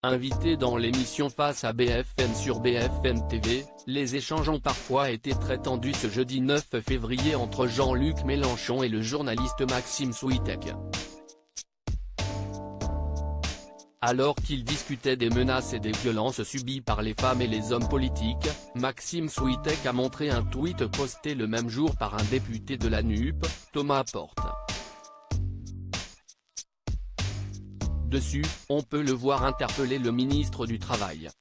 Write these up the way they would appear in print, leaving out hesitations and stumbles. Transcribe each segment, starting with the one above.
Invité dans l'émission Face à BFM sur BFM TV, les échanges ont parfois été très tendus ce jeudi 9 février entre Jean-Luc Mélenchon et le journaliste Maxime Souitek. Alors qu'ils discutaient des menaces et des violences subies par les femmes et les hommes politiques, Maxime Souitek a montré un tweet posté le même jour par un député de la NUP, Thomas Porte. Dessus, on peut le voir interpeller le ministre du Travail.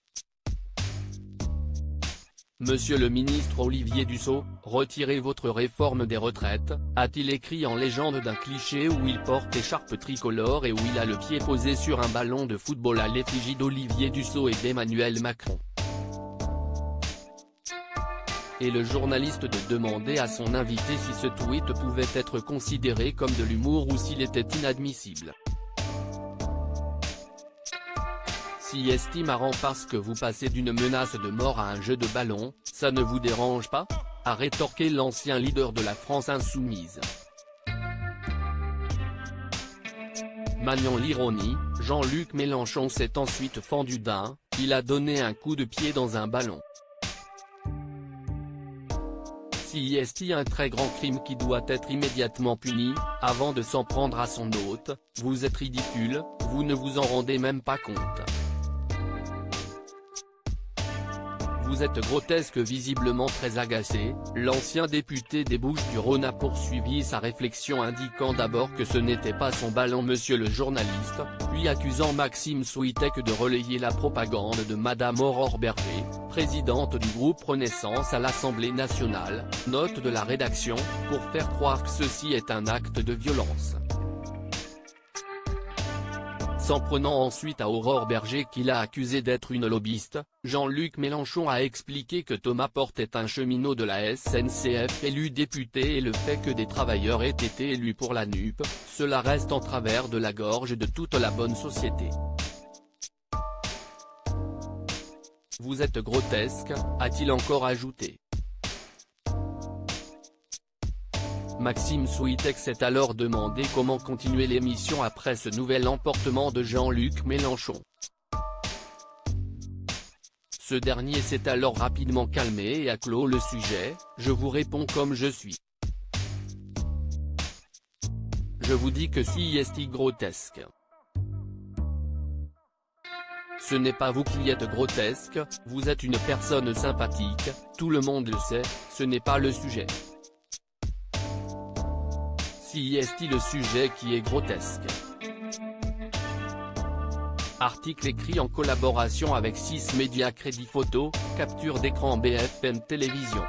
Monsieur le ministre Olivier Dussopt, retirez votre réforme des retraites, a-t-il écrit en légende d'un cliché où il porte écharpe tricolore et où il a le pied posé sur un ballon de football à l'effigie d'Olivier Dussopt et d'Emmanuel Macron. Et le journaliste de demander à son invité si ce tweet pouvait être considéré comme de l'humour ou s'il était inadmissible. Si est marrant parce que vous passez d'une menace de mort à un jeu de ballon, ça ne vous dérange pas ? A rétorqué l'ancien leader de la France insoumise. Maniant l'ironie, Jean-Luc Mélenchon s'est ensuite fendu d'un « il a donné un coup de pied dans un ballon ». Si est un très grand crime qui doit être immédiatement puni, avant de s'en prendre à son hôte, vous êtes ridicule, vous ne vous en rendez même pas compte. Vous êtes grotesque. Visiblement très agacé, l'ancien député des Bouches-du-Rhône a poursuivi sa réflexion indiquant d'abord que ce n'était pas son ballon monsieur le journaliste, puis accusant Maxime Souitek de relayer la propagande de Madame Aurore Berger, présidente du groupe Renaissance à l'Assemblée nationale, note de la rédaction, pour faire croire que ceci est un acte de violence. S'en prenant ensuite à Aurore Berger qu'il a accusé d'être une lobbyiste, Jean-Luc Mélenchon a expliqué que Thomas Porte est un cheminot de la SNCF élu député et le fait que des travailleurs aient été élus pour la NUP, cela reste en travers de la gorge de toute la bonne société. Vous êtes grotesque, a-t-il encore ajouté. Maxime Souitek s'est alors demandé comment continuer l'émission après ce nouvel emportement de Jean-Luc Mélenchon. Ce dernier s'est alors rapidement calmé et a clos le sujet « Je vous réponds comme je suis. Je vous dis que si est grotesque. Ce n'est pas vous qui êtes grotesque, vous êtes une personne sympathique, tout le monde le sait, ce n'est pas le sujet. Si est le sujet qui est grotesque. » Article écrit en collaboration avec 6 médias. Crédit photo, capture d'écran BFM Télévision.